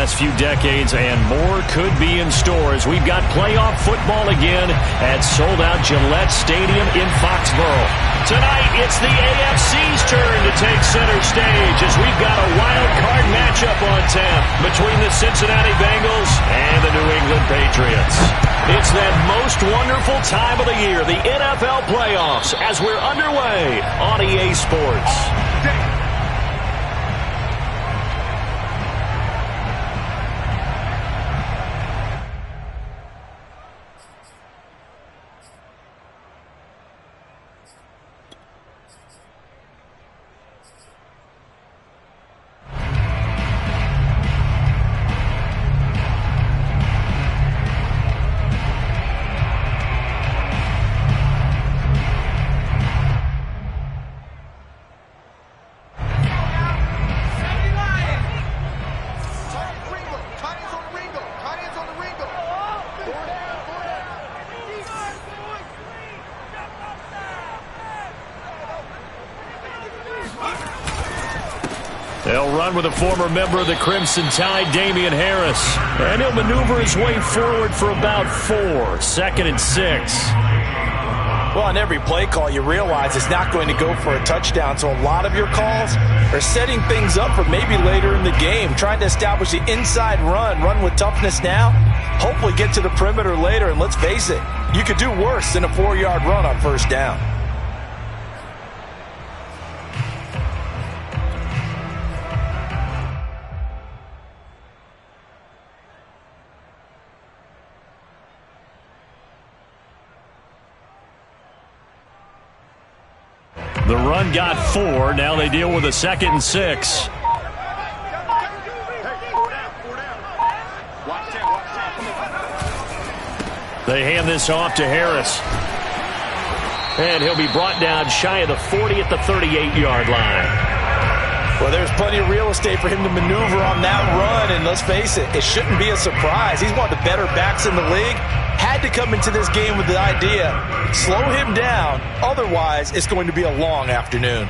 last few decades, and more could be in store as we've got playoff football again at sold-out Gillette Stadium in Foxborough. Tonight, it's the AFC's turn to take center stage as we've got a wild card matchup on tap between the Cincinnati Bengals and the New England Patriots. It's that most wonderful time of the year, the NFL playoffs, as we're underway on EA Sports. They'll run with a former member of the Crimson Tide, Damian Harris. And he'll maneuver his way forward for about 4. 2nd and 6. Well, on every play call, you realize it's not going to go for a touchdown. So a lot of your calls are setting things up for maybe later in the game, trying to establish the inside run with toughness now, hopefully get to the perimeter later. And let's face it, you could do worse than a 4-yard run on first down. The run got 4. Now they deal with a 2nd and 6. They hand this off to Harris. And he'll be brought down shy of the 40 at the 38-yard line. Well, there's plenty of real estate for him to maneuver on that run. And let's face it, it shouldn't be a surprise. He's one of the better backs in the league. Had to come into this game with the idea, slow him down, otherwise it's going to be a long afternoon.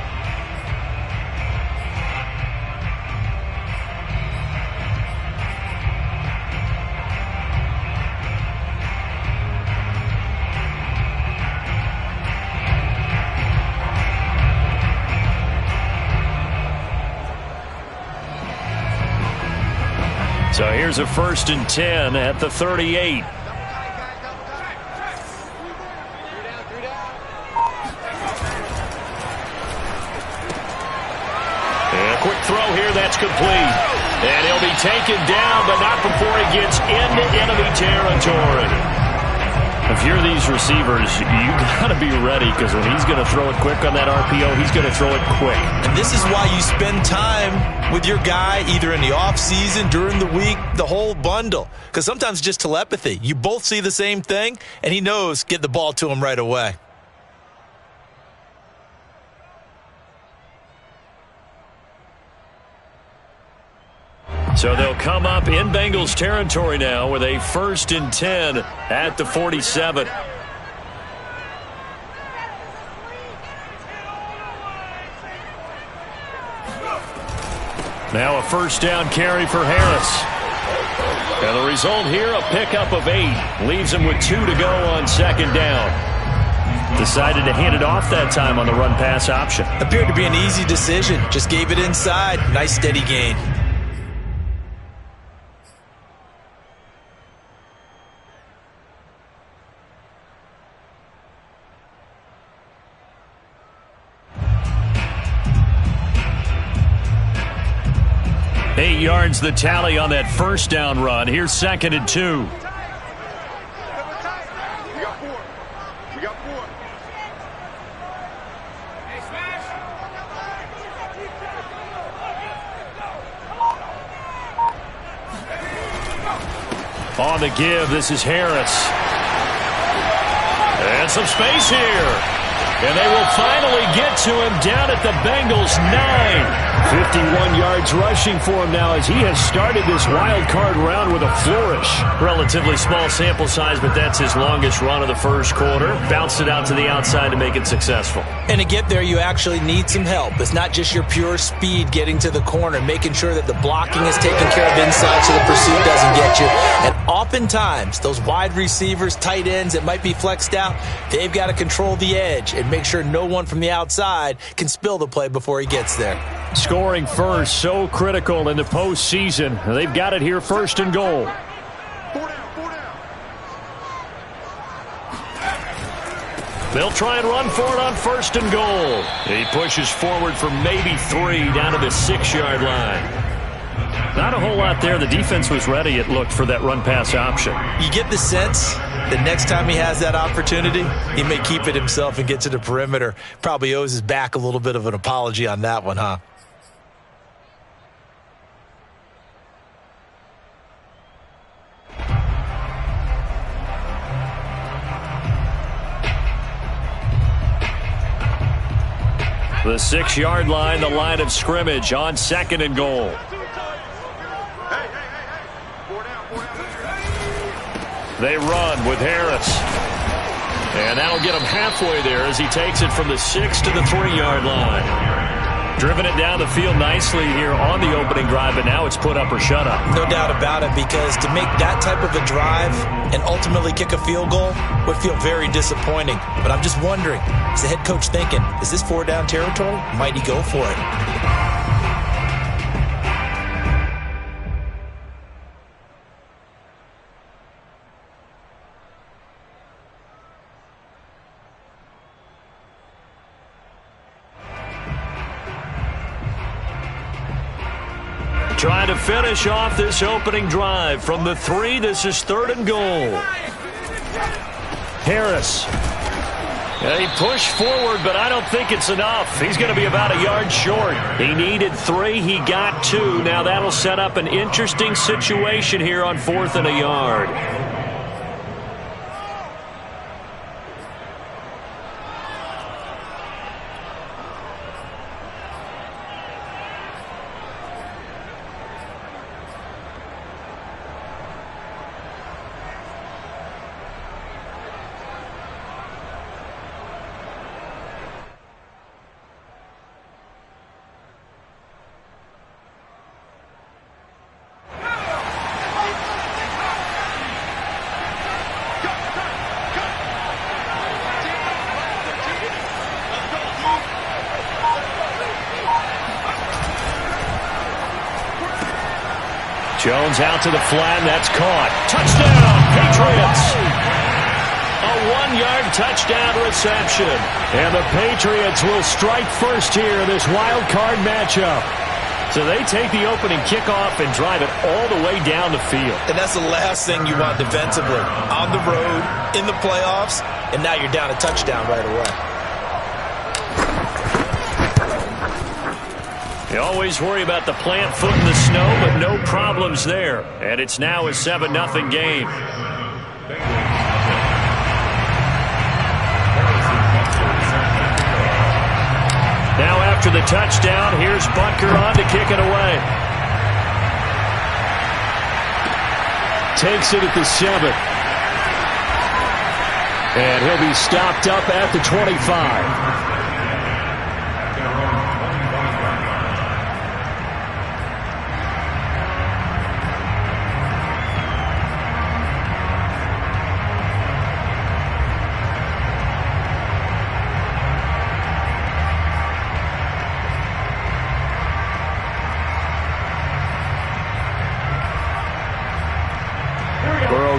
So here's a 1st and 10 at the 38. Quick throw here, that's complete. And he'll be taken down, but not before he gets into enemy territory. If you're these receivers, you got to be ready, because when he's going to throw it quick on that RPO, he's going to throw it quick. And this is why you spend time with your guy, either in the offseason, during the week, the whole bundle. Because sometimes it's just telepathy. You both see the same thing, and he knows, get the ball to him right away. So they'll come up in Bengals territory now with a 1st and 10 at the 47. Now a 1st down carry for Harris. And the result here, a pickup of 8. Leaves him with 2 to go on 2nd down. Decided to hand it off that time on the run-pass option. Appeared to be an easy decision. Just gave it inside. Nice steady gain. Eight yards the tally on that 1st down run. Here's 2nd and 2. We got 4. We got 4. On the give, this is Harris. And some space here. And they will finally get to him down at the Bengals' 9. 51 yards rushing for him now as he has started this wild card round with a flourish. Relatively small sample size, but that's his longest run of the first quarter. Bounced it out to the outside to make it successful. And to get there, you actually need some help. It's not just your pure speed getting to the corner, making sure that the blocking is taken care of inside so the pursuit doesn't get you. And oftentimes, those wide receivers, tight ends that might be flexed out, they've got to control the edge and make sure no one from the outside can spill the play before he gets there. Scoring first, so critical in the postseason. They've got it here, first and goal. 4 down. They'll try and run for it on first and goal. He pushes forward for maybe 3 down to the 6-yard line. Not a whole lot there. The defense was ready, it looked, for that run-pass option. You get the sense that next time he has that opportunity, he may keep it himself and get to the perimeter. Probably owes his back a little bit of an apology on that one, huh? The 6-yard line, the line of scrimmage on second and goal. Hey. 4 down. They run with Harris. And that'll get him halfway there as he takes it from the 6 to the 3-yard line. Driven it down the field nicely here on the opening drive, but now it's put up or shut up. No doubt about it, because to make that type of a drive and ultimately kick a field goal would feel very disappointing. But I'm just wondering, is the head coach thinking, is this 4-down territory? Might he go for it? Trying to finish off this opening drive from the 3. This is third and goal. Harris. He pushed forward, but I don't think it's enough. He's going to be about a yard short. He needed 3. He got 2. Now that'll set up an interesting situation here on 4th and a yard. Jones out to the flat, and that's caught. Touchdown, Patriots! A 1-yard touchdown reception. And the Patriots will strike first here in this wild card matchup. So they take the opening kickoff and drive it all the way down the field. And that's the last thing you want defensively. On the road, in the playoffs, and now you're down a touchdown right away. You always worry about the plant foot in the snow, but no problems there. And it's now a 7-0 game. Now after the touchdown, here's Butker on to kick it away. Takes it at the 7. And he'll be stopped up at the 25.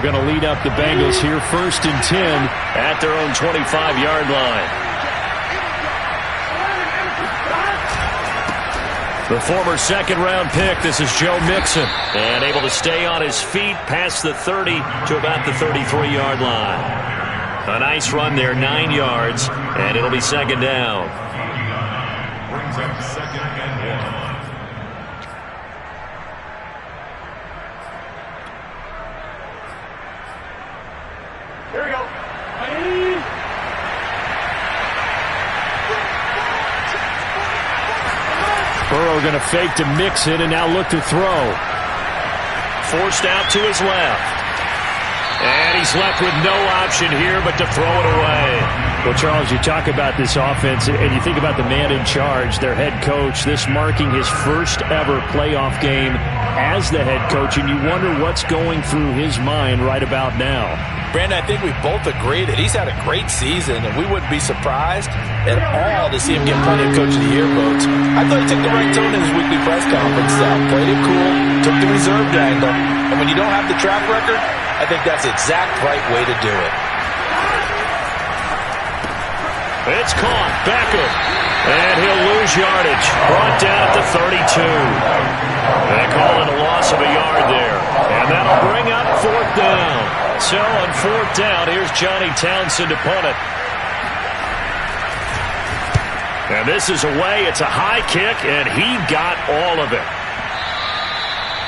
Going to lead up the Bengals here, 1st and 10 at their own 25-yard line. The former second-round pick, this is Joe Mixon, and able to stay on his feet past the 30 to about the 33-yard line. A nice run there, 9 yards, and it'll be second down. Brings up 2nd and 1. Burrow going to fake to mix it and now look to throw. Forced out to his left. And he's left with no option here but to throw it away. Well, Charles, you talk about this offense, and you think about the man in charge, their head coach, this marking his first ever playoff game as the head coach, and you wonder what's going through his mind right about now. Brandon, I think we both agree that he's had a great season, and we wouldn't be surprised at all to see him get plenty of Coach of the Year votes. I thought he took the right tone in his weekly press conference. Played it cool, took the reserved angle, and when you don't have the track record, I think that's the exact right way to do it. It's caught. Beckham. And he'll lose yardage. Brought down at the 32. They call it a loss of a yard there. And that'll bring up 4th down. So on 4th down, here's Johnny Townsend to punt it. And this is away. It's a high kick, and he got all of it.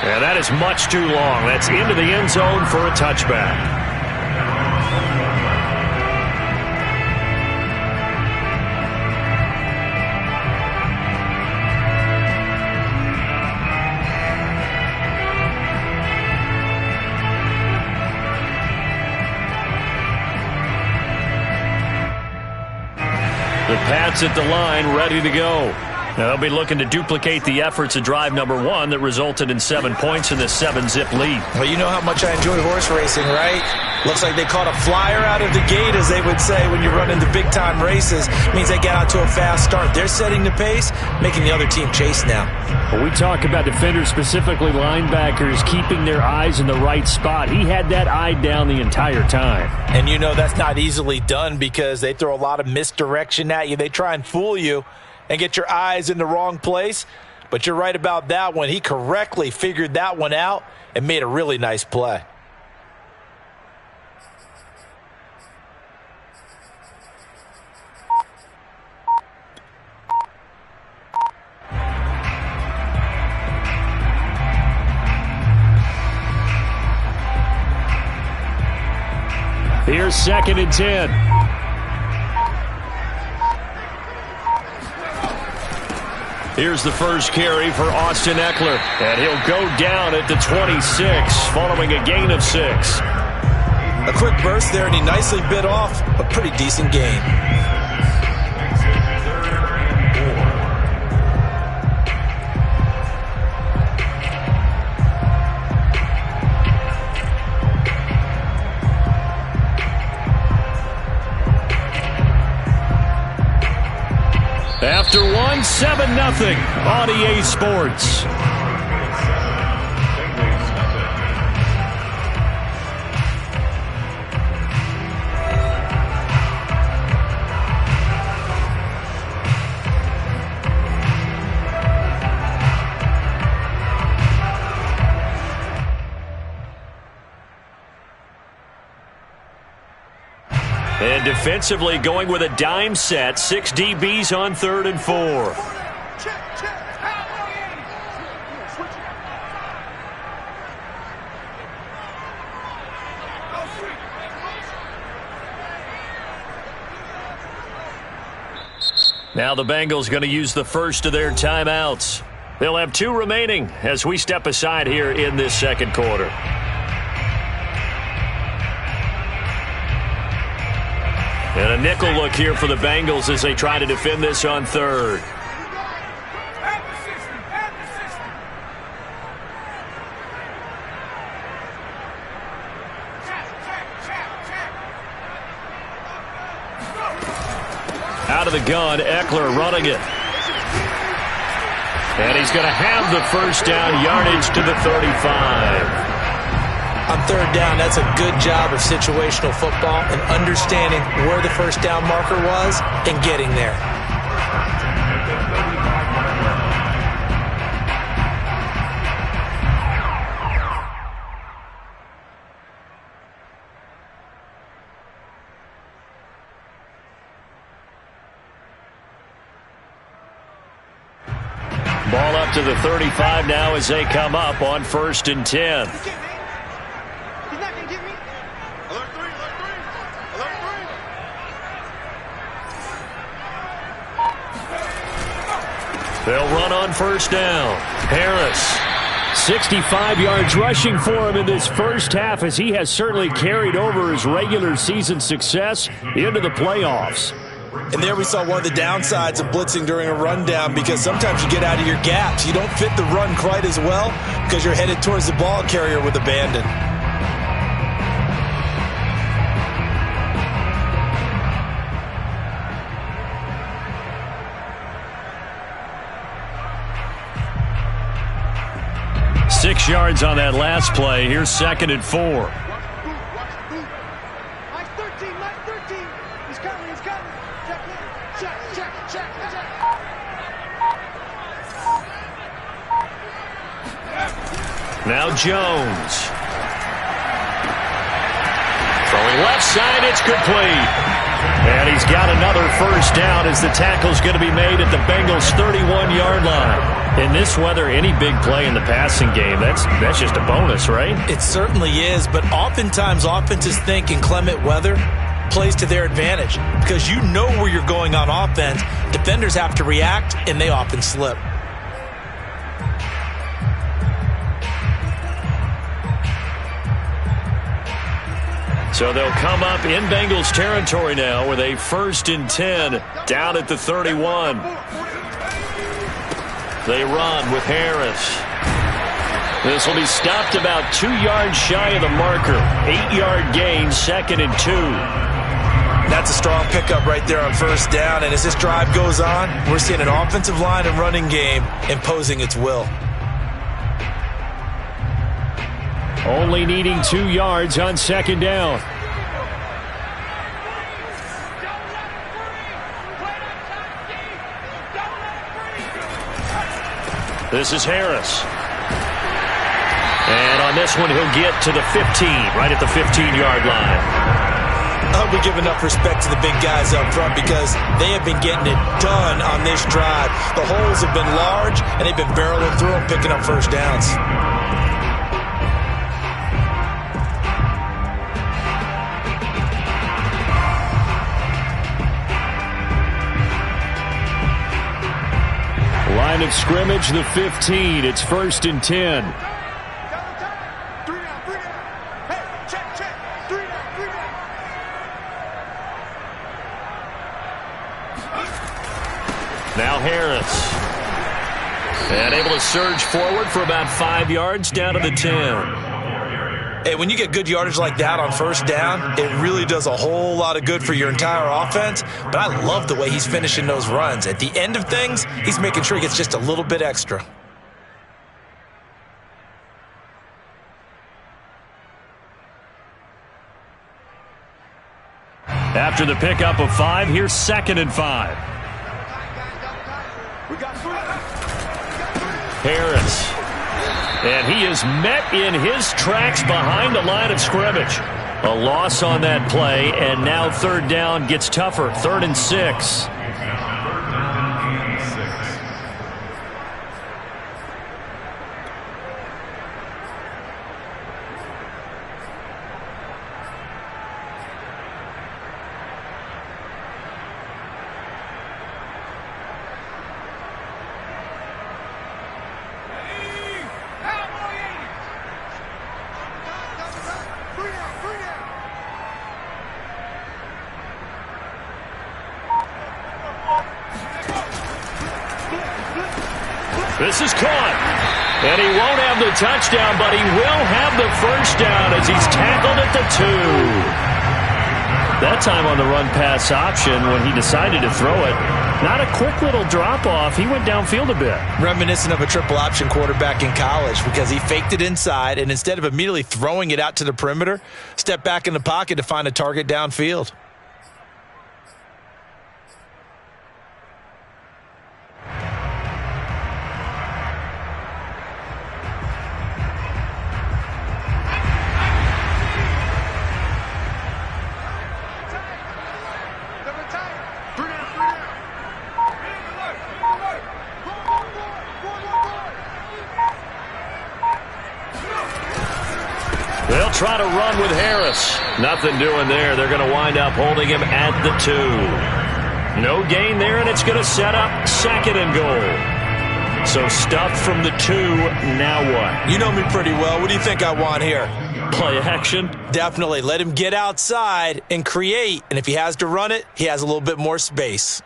And that is much too long. That's into the end zone for a touchback. The Pats at the line, ready to go. Now they'll be looking to duplicate the efforts of drive number 1 that resulted in 7 points in this 7-zip lead. Well, you know how much I enjoy horse racing, right? Looks like they caught a flyer out of the gate, as they would say when you run into big-time races. It means they get out to a fast start. They're setting the pace, making the other team chase now. Well, we talk about defenders, specifically linebackers, keeping their eyes in the right spot. He had that eye down the entire time. And you know that's not easily done because they throw a lot of misdirection at you. They try and fool you and get your eyes in the wrong place. But you're right about that one. He correctly figured that one out and made a really nice play. Here's 2nd and 10. Here's the first carry for Austin Eckler. And he'll go down at the 26 following a gain of 6. A quick burst there, and he nicely bit off a pretty decent gain. After 1, 7-0 on EA Sports. And defensively going with a dime set. 6 DBs on 3rd and 4. Now the Bengals going to use the first of their timeouts. They'll have 2 remaining as we step aside here in this 2nd quarter. And a nickel look here for the Bengals as they try to defend this on 3rd. Out of the gun, Eckler running it. And he's going to have the first down, yardage to the 35. On 3rd down, that's a good job of situational football and understanding where the first down marker was and getting there. Ball up to the 35 now as they come up on 1st and 10. They'll run on first down. Harris. 65 yards rushing for him in this first half, as he has certainly carried over his regular season success into the playoffs. And there we saw one of the downsides of blitzing during a rundown, because sometimes you get out of your gaps. You don't fit the run quite as well because you're headed towards the ball carrier with abandon. Six yards on that last play. Here's 2nd and 4. Now Jones. Throwing left side, it's complete. And he's got another first down as the tackle's going to be made at the Bengals' 31-yard line. In this weather, any big play in the passing game, that's just a bonus, right? It certainly is, but oftentimes offenses think inclement weather plays to their advantage, because you know where you're going on offense. Defenders have to react, and they often slip. So they'll come up in Bengals territory now with a 1st and 10 down at the 31. They run with Harris. This will be stopped about 2 yards shy of the marker. 8-yard gain, 2nd and 2. That's a strong pickup right there on first down. And as this drive goes on, we're seeing an offensive line and running game imposing its will. Only needing 2 yards on 2nd down. This is Harris. And on this one, he'll get to the 15, right at the 15-yard line. I hope we give enough respect to the big guys up front, because they have been getting it done on this drive. The holes have been large, and they've been barreling through them, picking up first downs. Line of scrimmage, the 15. It's 1st and 10. Now Harris. And able to surge forward for about 5 yards down to the 10. Hey, when you get good yardage like that on first down, it really does a whole lot of good for your entire offense. But I love the way he's finishing those runs. At the end of things, he's making sure he gets just a little bit extra. After the pickup of 5, here's 2nd and 5. Harris. And he is met in his tracks behind the line of scrimmage. A loss on that play, and now 3rd down gets tougher. 3rd and 6. This is caught. And he won't have the touchdown, but he will have the first down as he's tackled at the 2. That time on the run-pass option when he decided to throw it. Not a quick little drop-off. He went downfield a bit. Reminiscent of a triple-option quarterback in college, because he faked it inside, and instead of immediately throwing it out to the perimeter, stepped back in the pocket to find a target downfield. They'll try to run with Harris. Nothing doing there. They're going to wind up holding him at the 2. No gain there, and it's going to set up 2nd and goal. So stuffed from the 2, now what? You know me pretty well. What do you think I want here? Play action? Definitely. Let him get outside and create. And if he has to run it, he has a little bit more space.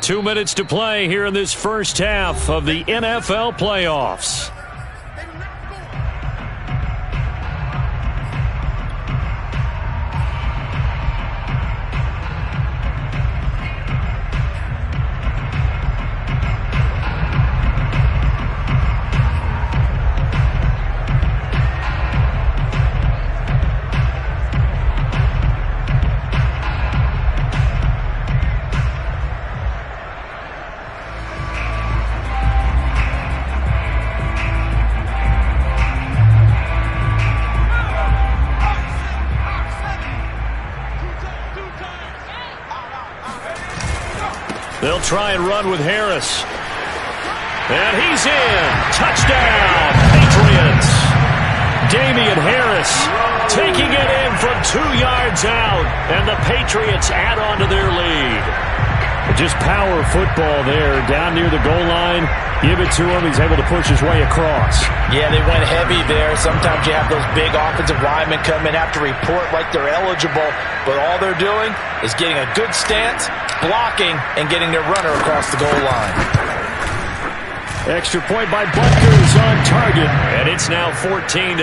2 minutes to play here in this first half of the NFL playoffs. They'll try and run with Harris. And he's in. Touchdown, Patriots. Damian Harris taking it in from 2 yards out. And the Patriots add on to their lead. Just power football there down near the goal line. Give it to him. He's able to push his way across. Yeah, they went heavy there. Sometimes you have those big offensive linemen come in, have to report like they're eligible, but all they're doing is getting a good stance, blocking, and getting their runner across the goal line. Extra point by Butker's on target, and it's now 14-0.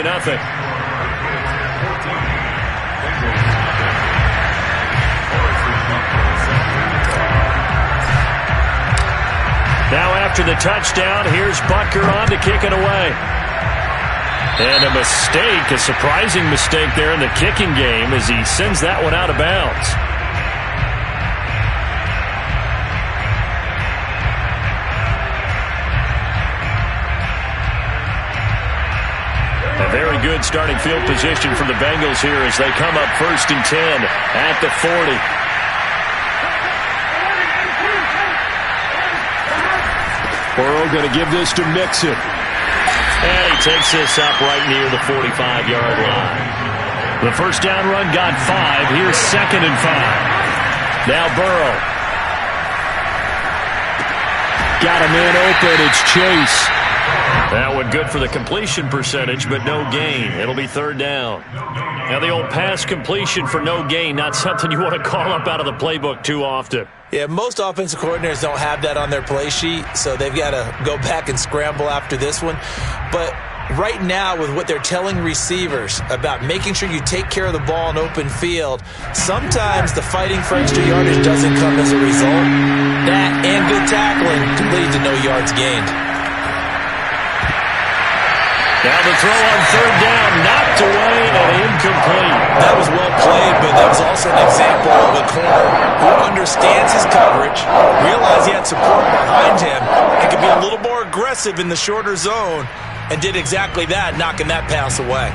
Now after the touchdown, here's Butker on to kick it away. And a mistake, a surprising mistake there in the kicking game as he sends that one out of bounds. A very good starting field position for the Bengals here as they come up 1st and 10 at the 40. Burrow going to give this to Mixon. And he takes this up right near the 45-yard line. The first down run got 5. Here's 2nd and 5. Now Burrow. Got a man open. It's Chase. That one good for the completion percentage, but no gain. It'll be 3rd down. Now the old pass completion for no gain, not something you want to call up out of the playbook too often. Yeah, most offensive coordinators don't have that on their play sheet, so they've got to go back and scramble after this one. But right now, with what they're telling receivers about making sure you take care of the ball in open field, sometimes the fighting for extra yardage doesn't come as a result. That and good tackling can lead to no yards gained. Now the throw on 3rd down, knocked away and incomplete. That was well played, but that was also an example of a corner who understands his coverage, realized he had support behind him, and could be a little more aggressive in the shorter zone, and did exactly that, knocking that pass away.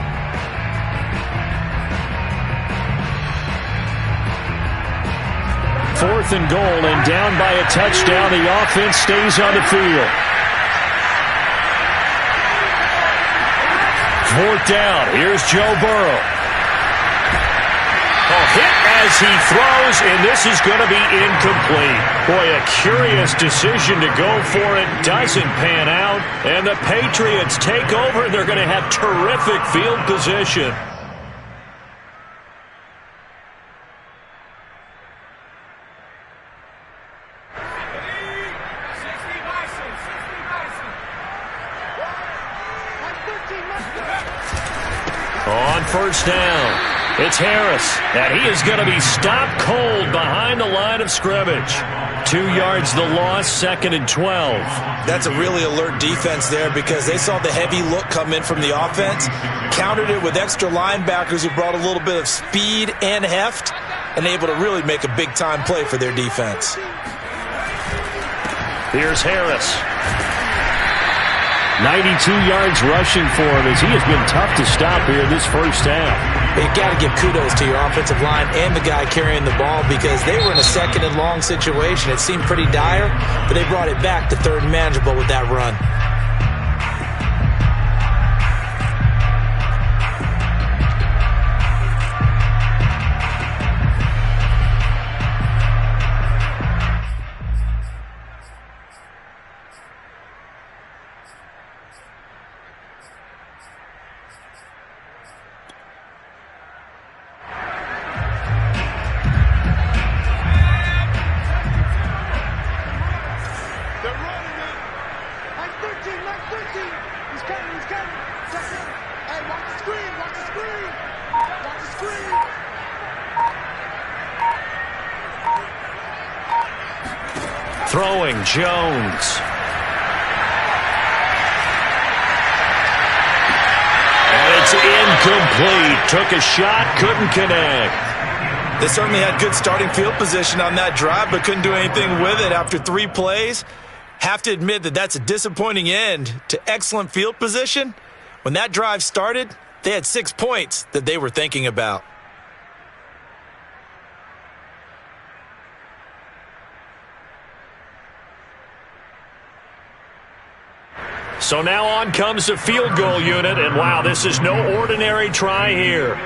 Fourth and goal, and down by a touchdown. The offense stays on the field. 4th down. Here's Joe Burrow. A hit as he throws, and this is going to be incomplete. Boy, a curious decision to go for it. Doesn't pan out, and the Patriots take over, and they're going to have terrific field position. On 1st down, it's Harris, and he is going to be stopped cold behind the line of scrimmage. 2 yards the loss, 2nd and 12. That's a really alert defense there because they saw the heavy look come in from the offense, countered it with extra linebackers who brought a little bit of speed and heft, and able to really make a big-time play for their defense. Here's Harris. 92 yards rushing for him as he has been tough to stop here this first half. You've got to give kudos to your offensive line and the guy carrying the ball because they were in a 2nd and long situation. It seemed pretty dire, but they brought it back to 3rd and manageable with that run. Throwing Jones. And it's incomplete. Took a shot, couldn't connect. They certainly had good starting field position on that drive, but couldn't do anything with it after 3 plays. Have to admit that that's a disappointing end to excellent field position. When that drive started, they had 6 points that they were thinking about. So now on comes the field goal unit, and wow, this is no ordinary try here.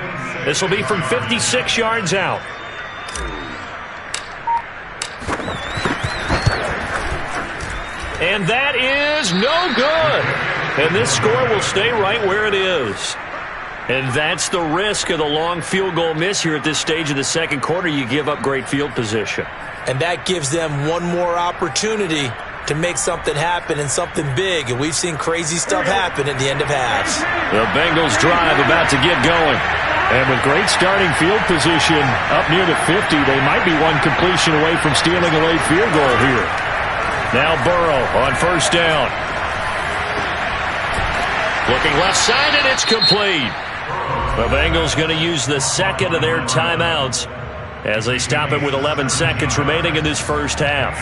This will be from 56 yards out. And that is no good. And this score will stay right where it is. And that's the risk of the long field goal miss here at this stage of the second quarter. You give up great field position. And that gives them one more opportunity to make something happen and something big. And we've seen crazy stuff happen at the end of halves. The Bengals drive about to get going. And with great starting field position up near the 50, they might be one completion away from stealing a late field goal here. Now Burrow on first down. Looking left side, and it's complete. The Bengals going to use the second of their timeouts as they stop it with 11 seconds remaining in this first half.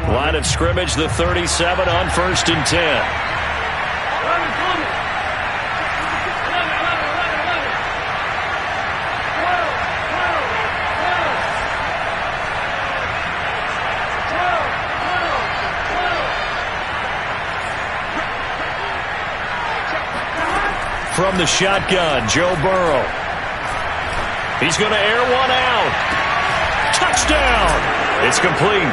Line of scrimmage, the 37 on 1st and 10. From the shotgun, Joe Burrow. He's going to air one out. Touchdown! It's complete.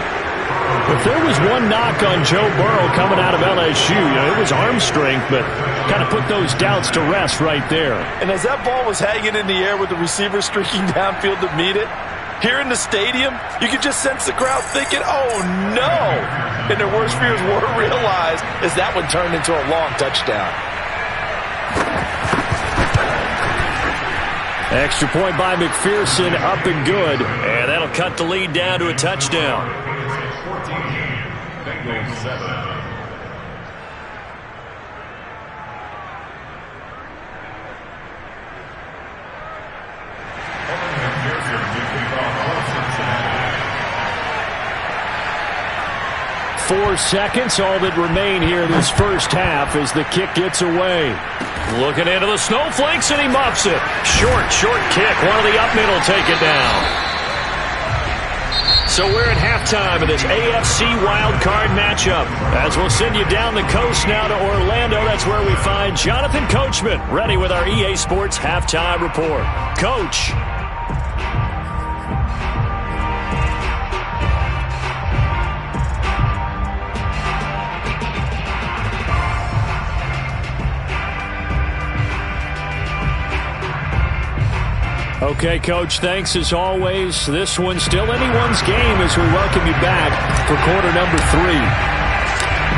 If there was one knock on Joe Burrow coming out of LSU, it was arm strength, but kind of put those doubts to rest right there. And as that ball was hanging in the air with the receiver streaking downfield to meet it, here in the stadium, you could just sense the crowd thinking, oh no! And their worst fears were realized as that one turned into a long touchdown. Extra point by McPherson, up and good. And that'll cut the lead down to a touchdown. 14, Bengals 7. Four seconds, all that remain here this first half as the kick gets away. Looking into the snowflakes, and he muffs it. Short kick. One of the up mid will take it down. So we're at halftime of this AFC Wildcard matchup. As we'll send you down the coast now to Orlando, that's where we find Jonathan Coachman, ready with our EA Sports Halftime Report. Coach. Okay, Coach, thanks as always. This one's still anyone's game as we welcome you back for quarter number 3.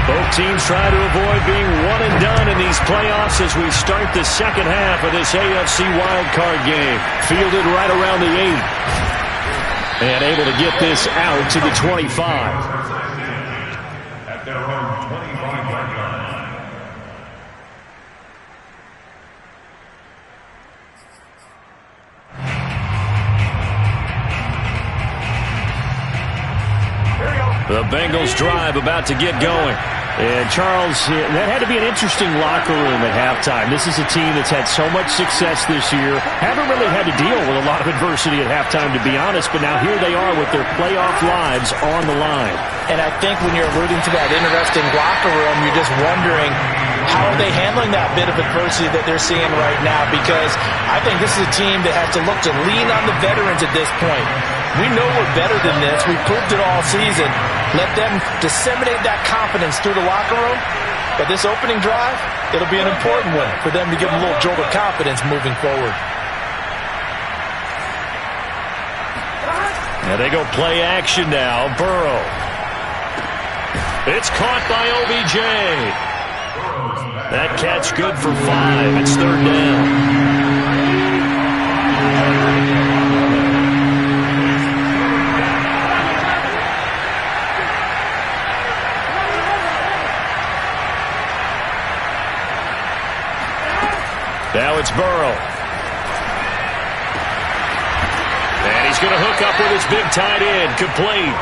Both teams try to avoid being one and done in these playoffs as we start the second half of this AFC wildcard game. Fielded right around the 8. And able to get this out to the 25. At their own 25-yard line. The Bengals drive about to get going. And, Charles, that had to be an interesting locker room at halftime. This is a team that's had so much success this year. Haven't really had to deal with a lot of adversity at halftime, to be honest. But now here they are with their playoff lives on the line. And I think when you're alluding to that interesting locker room, you're just wondering, how are they handling that bit of adversity that they're seeing right now? Because I think this is a team that has to look to lean on the veterans at this point. We know we're better than this. We proved it all season. Let them disseminate that confidence through the locker room. But this opening drive, It'll be an important one for them to give them a little jolt of confidence moving forward. And they go play action now. Burrow. It's caught by OBJ. That catch good for 5. It's third down. Now it's Burrow. And he's going to hook up with his big tight end. Complete.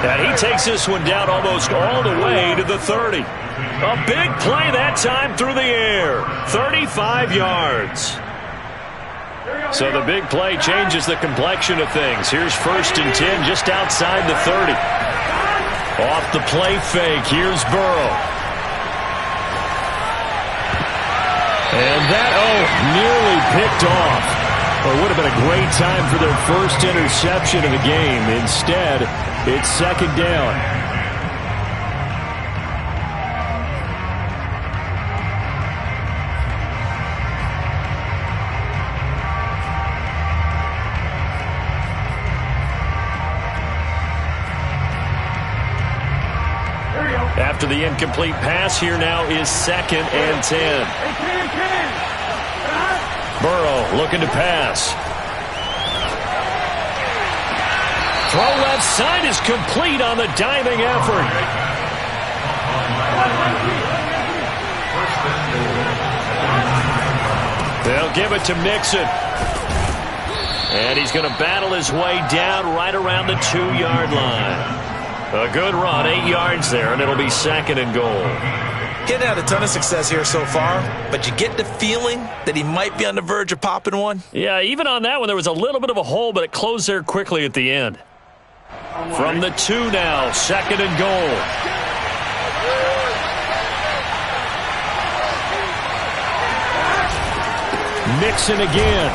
And he takes this one down almost all the way to the 30. A big play that time through the air. 35 yards. So the big play changes the complexion of things. Here's 1st and 10 just outside the 30. Off the play fake. Here's Burrow. And that, nearly picked off. Well, it would have been a great time for their first interception of the game. Instead, it's second down. After the incomplete pass, here now is 2nd and 10. Burrow looking to pass. Throw left side is complete on the diving effort. They'll give it to Mixon. And he's going to battle his way down right around the 2-yard line. A good run, 8 yards there, and it'll be 2nd and goal. Getting had a ton of success here so far, but you get the feeling that he might be on the verge of popping one. Yeah, even on that one, there was a little bit of a hole, but it closed there quickly at the end. From the 2 now, 2nd and goal. Mixon again.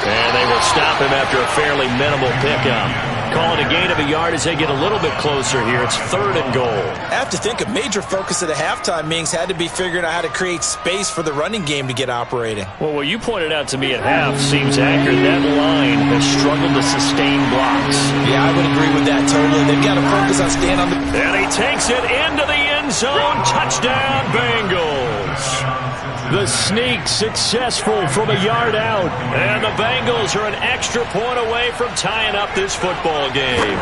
And they will stop him after a fairly minimal pickup. Call it a gain of a yard as they get a little bit closer here. It's 3rd and goal. I have to think a major focus of the halftime meetings had to be figuring out how to create space for the running game to get operating. Well, what you pointed out to me at half seems accurate. That line has struggled to sustain blocks. Yeah, I would agree with that totally. They've got to focus on staying on the... And he takes it into the end zone. Touchdown, Bengals. The sneak successful from a yard out. And the Bengals are an extra point away from tying up this football game.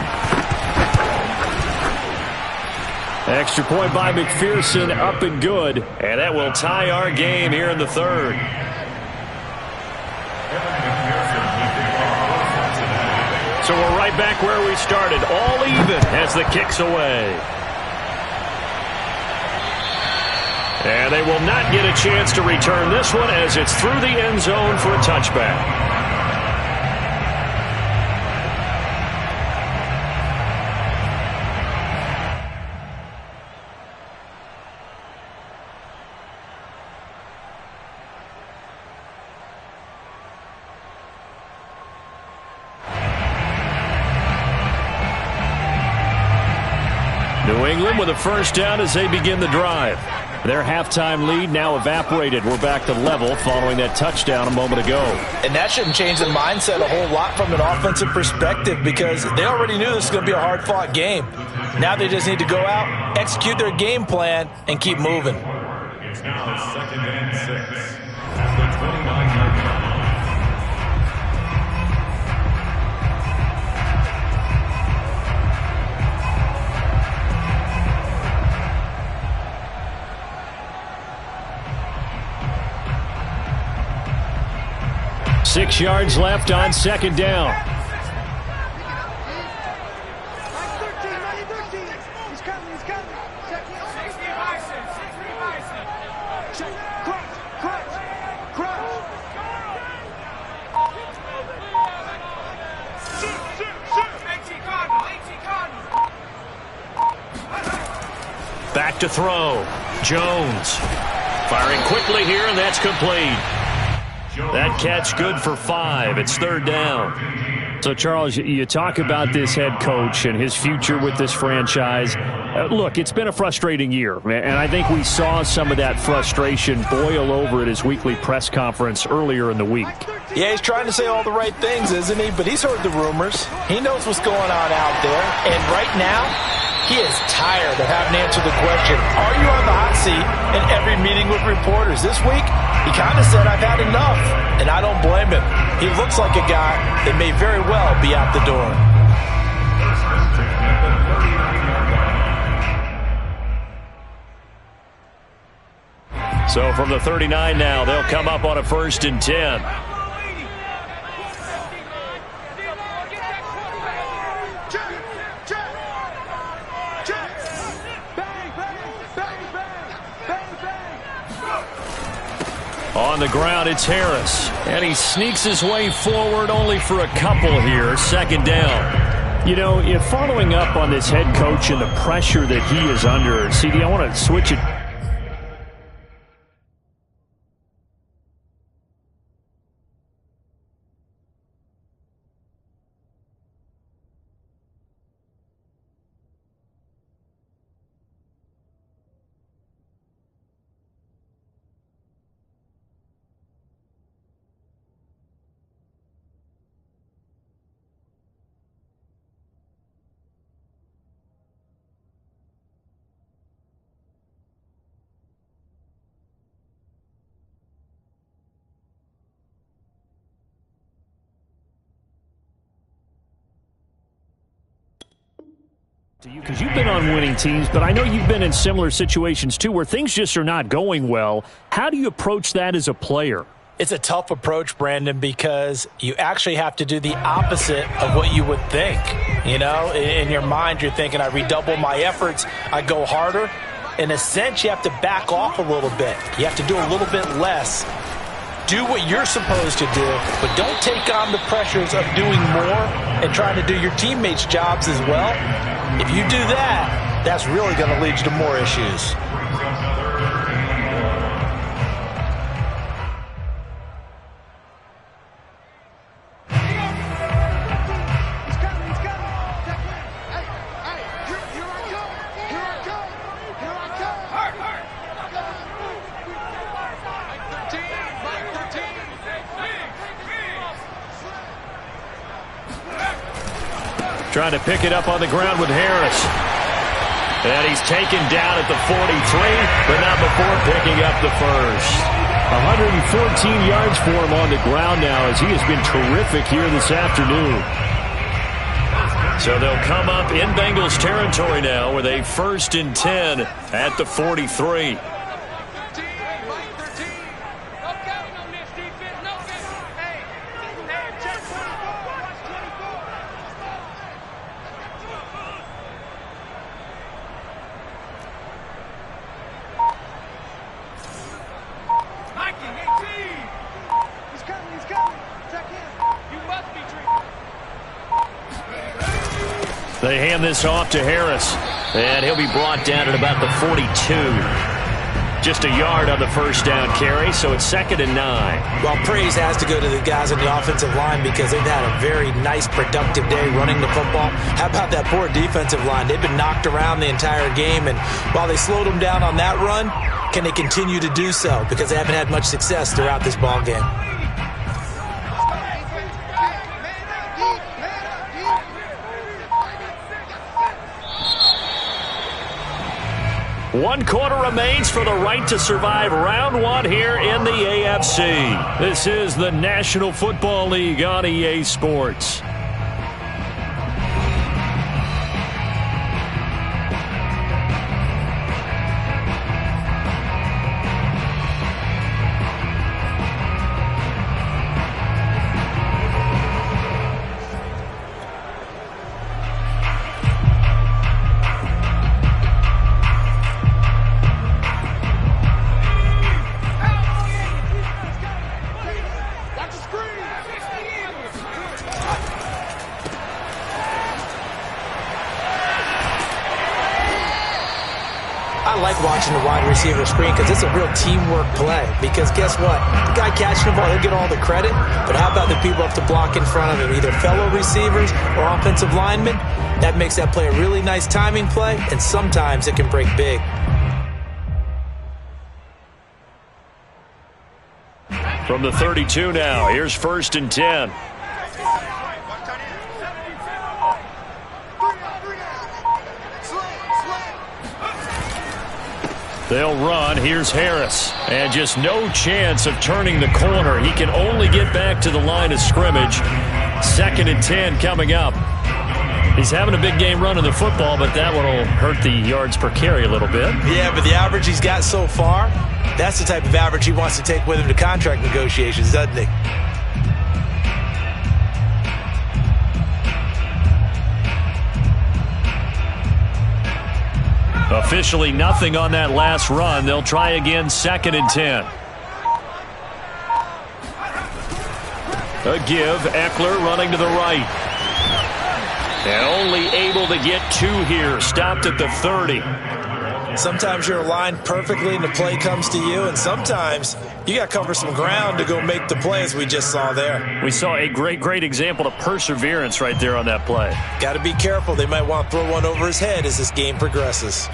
Extra point by McPherson, up and good. And that will tie our game here in the 3rd. So we're right back where we started. All even as the kick's away. And they will not get a chance to return this one as it's through the end zone for a touchback. New England with a first down as they begin the drive. Their halftime lead now evaporated. We're back to level following that touchdown a moment ago. And that shouldn't change the mindset a whole lot from an offensive perspective because they already knew this was going to be a hard-fought game. Now they just need to go out, execute their game plan, and keep moving. It's now 2nd and 6 at the 29-yard line. Six yards left on 2nd down. Back to throw. Jones firing quickly here, and that's complete. That catch good for 5. It's 3rd down. So, Charles, you talk about this head coach and his future with this franchise. Look, it's been a frustrating year, and I think we saw some of that frustration boil over at his weekly press conference earlier in the week. Yeah, he's trying to say all the right things, isn't he? But he's heard the rumors. He knows what's going on out there. And right now, he is tired of having to answer the question, are you on the hot seat in every meeting with reporters? This week, he kind of said, I've had enough, and I don't blame him. He looks like a guy that may very well be out the door. So from the 39 now, they'll come up on a 1st and 10. On the ground, it's Harris. And he sneaks his way forward only for a couple here. 2nd down. You know, if following up on this head coach and the pressure that he is under, CD, I want to switch it. Because you've been on winning teams, but I know you've been in similar situations too where things just are not going well. How do you approach that as a player? It's a tough approach, Brandon, because you actually have to do the opposite of what you would think. You know, in your mind, you're thinking, I redouble my efforts, I go harder. In a sense, you have to back off a little bit. You have to do a little bit less. Do what you're supposed to do, but don't take on the pressures of doing more and trying to do your teammates' jobs as well. If you do that, that's really going to lead you to more issues. Trying to pick it up on the ground with Harris. And he's taken down at the 43, but not before picking up the first. 114 yards for him on the ground now as he has been terrific here this afternoon. So they'll come up in Bengals territory now with a 1st and 10 at the 43. They hand this off to Harris, and he'll be brought down at about the 42. Just a yard on the 1st down carry, so it's 2nd and 9. Well, praise has to go to the guys on the offensive line because they've had a very nice, productive day running the football. How about that poor defensive line? They've been knocked around the entire game, and while they slowed them down on that run, can they continue to do so? Because they haven't had much success throughout this ball game. One quarter remains for the right to survive round 1 here in the AFC. This is the National Football League on EA Sports. like watching the wide receiver screen because it's a real teamwork play. Because guess what? The guy catching the ball, he'll get all the credit. But how about the people up to block in front of him, either fellow receivers or offensive linemen? That makes that play a really nice timing play, and sometimes it can break big. From the 32 now, here's 1st and 10. They'll run. Here's Harris. And just no chance of turning the corner. He can only get back to the line of scrimmage. 2nd and 10 coming up. He's having a big game running the football, but that one will hurt the yards per carry a little bit. Yeah, but the average he's got so far, that's the type of average he wants to take with him to contract negotiations, doesn't he? Officially nothing on that last run. They'll try again, 2nd and 10. A give. Eckler running to the right. And only able to get 2 here. Stopped at the 30. Sometimes you're aligned perfectly and the play comes to you, and sometimes you got to cover some ground to go make the play, as we just saw there. We saw a great example of perseverance right there on that play. Got to be careful. They might want to throw one over his head as this game progresses.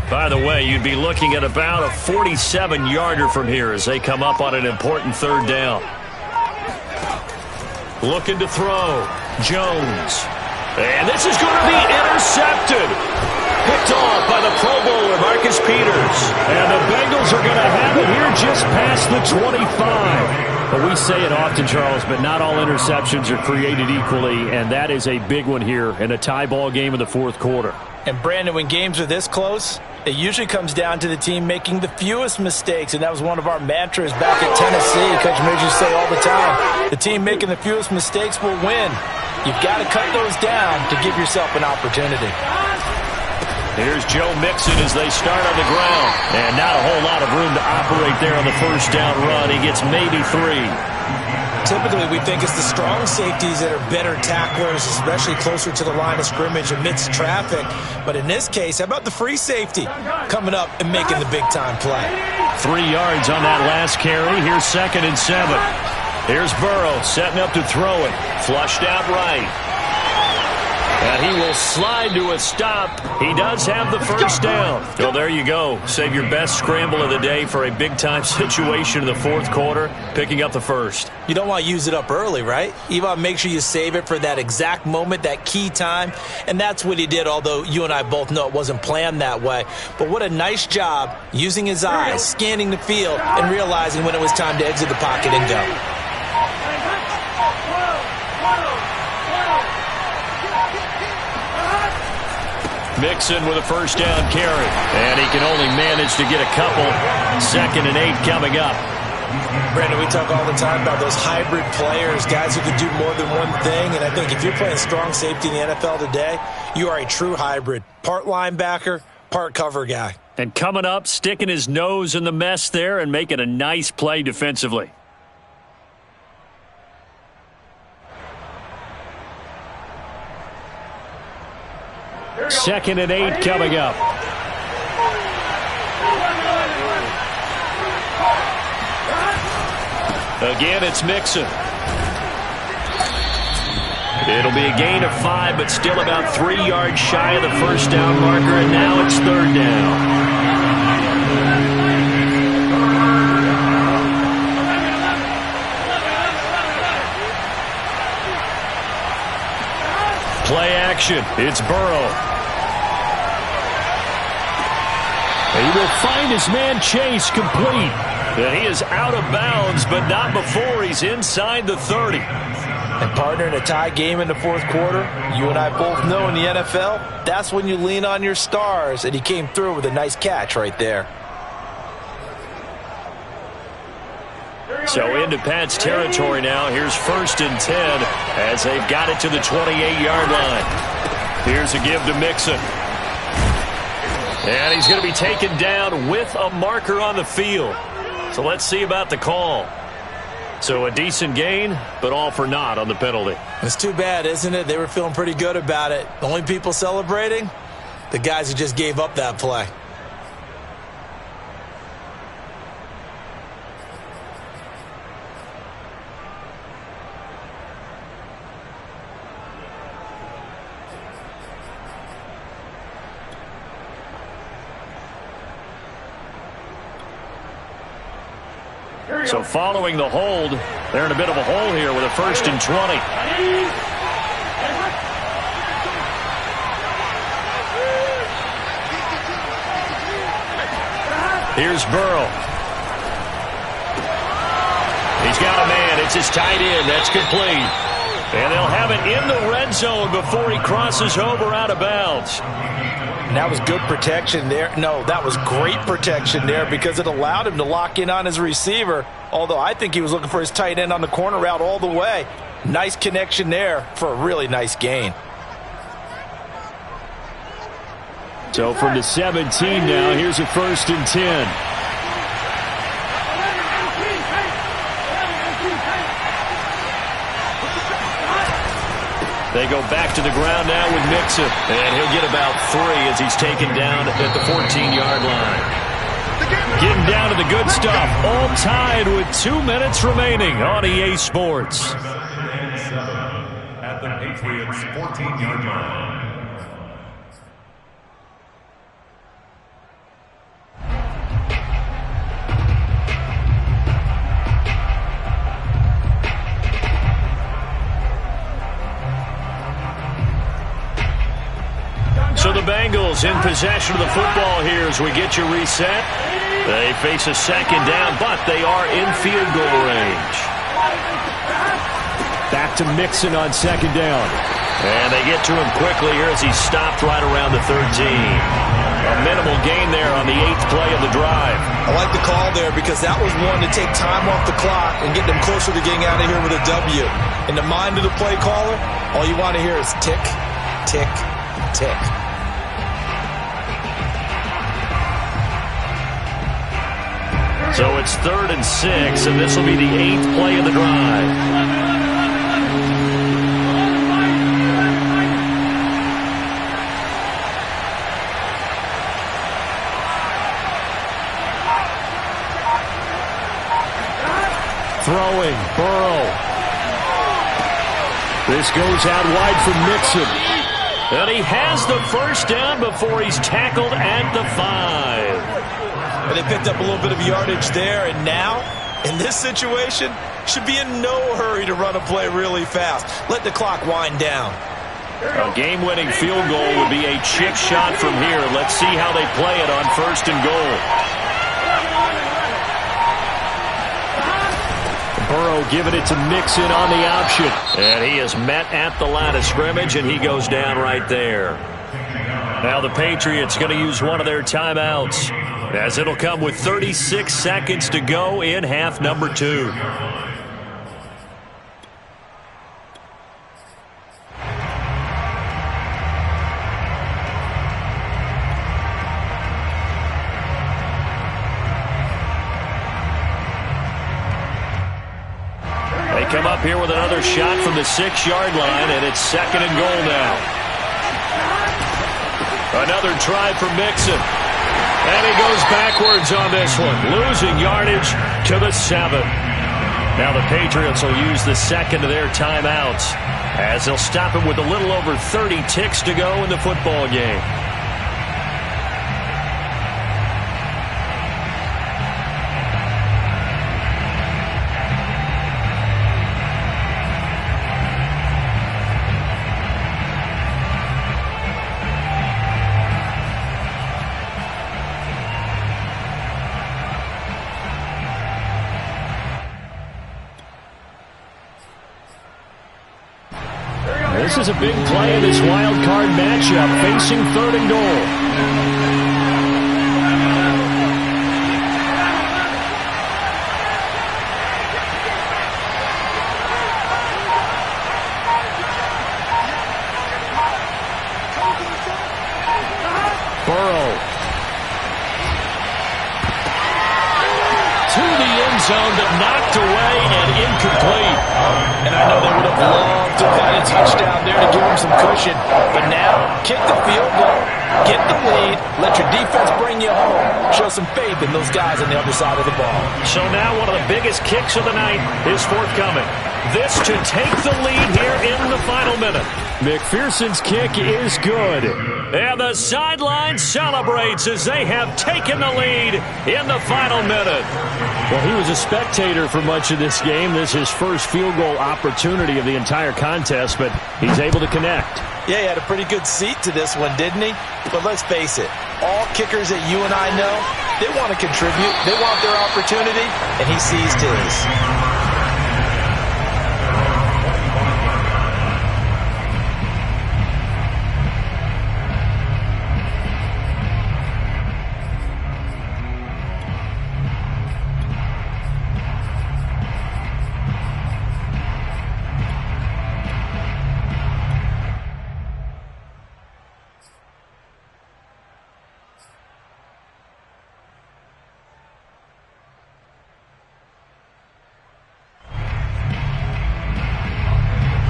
By the way, you'd be looking at about a 47-yarder from here as they come up on an important 3rd down. Looking to throw. Jones. And this is going to be intercepted. Picked off by the Pro Bowler, Marcus Peters. And the Bengals are going to have it here just past the 25. But we say it often, Charles, but not all interceptions are created equally, and that is a big one here in a tie ball game in the 4th quarter. And, Brandon, when games are this close, it usually comes down to the team making the fewest mistakes, and that was one of our mantras back at Tennessee. Coach Midge used to say all the time, the team making the fewest mistakes will win. You've got to cut those down to give yourself an opportunity. Here's Joe Mixon as they start on the ground. And not a whole lot of room to operate there on the 1st down run. He gets maybe 3. Typically, we think it's the strong safeties that are better tacklers, especially closer to the line of scrimmage amidst traffic. But in this case, how about the free safety coming up and making the big-time play? 3 yards on that last carry. Here's 2nd and 7. Here's Burrow setting up to throw it. Flushed out right. And he will slide to a stop. He does have the 1st down. So there you go. Save your best scramble of the day for a big-time situation in the 4th quarter, picking up the 1st. You don't want to use it up early, right? You want to make sure you save it for that exact moment, that key time. And that's what he did, although you and I both know it wasn't planned that way. But what a nice job using his eyes, scanning the field, and realizing when it was time to exit the pocket and go. Mixon with a 1st down carry. And he can only manage to get a couple. 2nd and 8 coming up. Brandon, we talk all the time about those hybrid players, guys who can do more than one thing. And I think if you're playing strong safety in the NFL today, you are a true hybrid. Part linebacker, part cover guy. And coming up, sticking his nose in the mess there and making a nice play defensively. Second and 8 coming up. Again, it's Mixon. It'll be a gain of 5, but still about 3 yards shy of the 1st down marker, and now it's 3rd down. Play action. It's Burrow. He will find his man Chase complete. And he is out of bounds, but not before he's inside the 30. And partner, in a tie game in the 4th quarter, you and I both know in the NFL, that's when you lean on your stars. And he came through with a nice catch right there. So into Pat's territory now. Here's 1st and 10 as they've got it to the 28-yard line. Here's a give to Mixon. And he's going to be taken down with a marker on the field. So let's see about the call. So a decent gain, but all for naught on the penalty. It's too bad, isn't it? They were feeling pretty good about it. The only people celebrating? The guys who just gave up that play. So following the hold, they're in a bit of a hole here with a 1st and 20. Here's Burrow. He's got a man. It's his tight end. That's complete. And they'll have it in the red zone before he crosses over out of bounds. And that was good protection there. No, that was great protection there because it allowed him to lock in on his receiver. Although I think he was looking for his tight end on the corner route all the way. Nice connection there for a really nice gain. So from the 17 now, here's a 1st and 10. They go back to the ground now with Mixon. And he'll get about 3 as he's taken down at the 14-yard line. Getting down to the good stuff. All tied with 2 minutes remaining on EA Sports. At the Patriots' 14-yard line. So the Bengals in possession of the football here as we get you reset. They face a 2nd down, but they are in field goal range. Back to Mixon on 2nd down. And they get to him quickly here as he's stopped right around the 13. A minimal gain there on the 8th play of the drive. I like the call there because that was one to take time off the clock and get them closer to getting out of here with a W. In the mind of the play caller, all you want to hear is tick, tick, tick. So it's 3rd and 6, and this will be the 8th play of the drive. Throwing, Burrow. This goes out wide for Mixon. And he has the 1st down before he's tackled at the 5. And they picked up a little bit of yardage there, and now, in this situation, should be in no hurry to run a play really fast. Let the clock wind down. A game-winning field goal would be a chip shot from here. Let's see how they play it on 1st and goal. Burrow giving it to Mixon on the option. And he is met at the line of scrimmage, and he goes down right there. Now the Patriots going to use one of their timeouts, as it'll come with 36 seconds to go in half number 2. They come up here with another shot from the 6-yard line, and it's 2nd and goal now. Another try for Mixon. And he goes backwards on this one, losing yardage to the 7. Now the Patriots will use the 2nd of their timeouts, as they'll stop him with a little over 30 ticks to go in the football game. This is a big play in this wild card matchup, facing 3rd and goal. Burrow. To the end zone, but knocked away and incomplete. And I know they would have loved to have had a touchdown there to give them some cushion. But now, kick the field goal, get the lead, let your defense bring you home. Show some faith in those guys on the other side of the ball. So now one of the biggest kicks of the night is forthcoming. This to take the lead here in the final minute. McPherson's kick is good. And the sideline celebrates as they have taken the lead in the final minute. Well, he was a spectator for much of this game. This is his first field goal opportunity of the entire contest, but he's able to connect. Yeah, he had a pretty good seat to this one, didn't he? But let's face it, all kickers that you and I know, they want to contribute. They want their opportunity, and he seized his.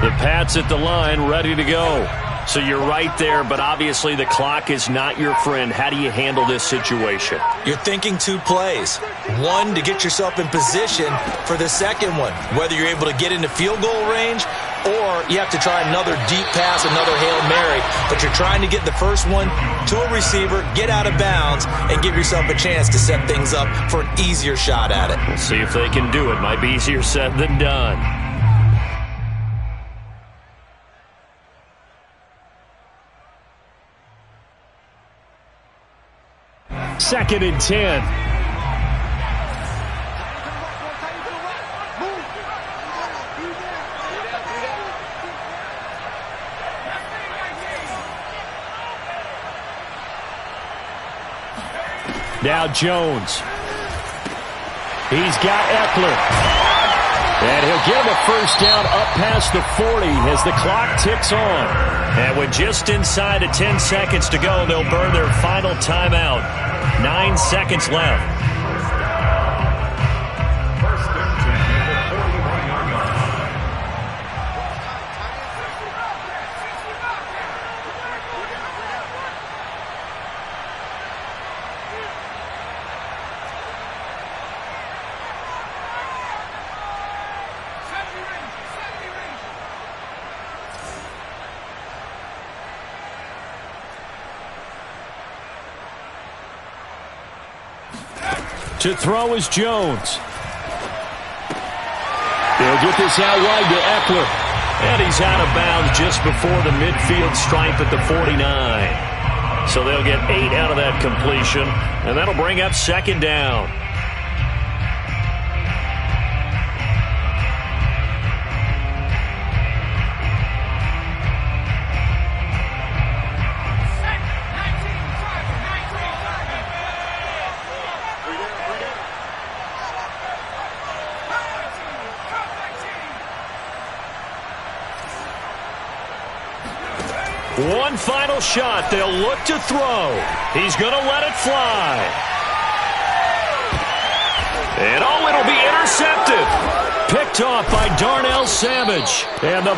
The Pats at the line, ready to go. So you're right there, but obviously the clock is not your friend. How do you handle this situation? You're thinking two plays. One, to get yourself in position for the second one, whether you're able to get into field goal range or you have to try another deep pass, another Hail Mary. But you're trying to get the first one to a receiver, get out of bounds, and give yourself a chance to set things up for an easier shot at it. We'll see if they can do it. Might be easier said than done. Second and 10. Now Jones. He's got Eckler. And he'll get him a first down up past the 40 as the clock ticks on. And with just inside of 10 seconds to go, they'll burn their final timeout. 9 seconds left. To throw is Jones. They'll get this out wide to Eckler. And he's out of bounds just before the midfield stripe at the 49. So they'll get 8 out of that completion. And that'll bring up second down. One final shot. They'll look to throw. He's going to let it fly. And it'll be intercepted. Picked off by Darnell Savage. And the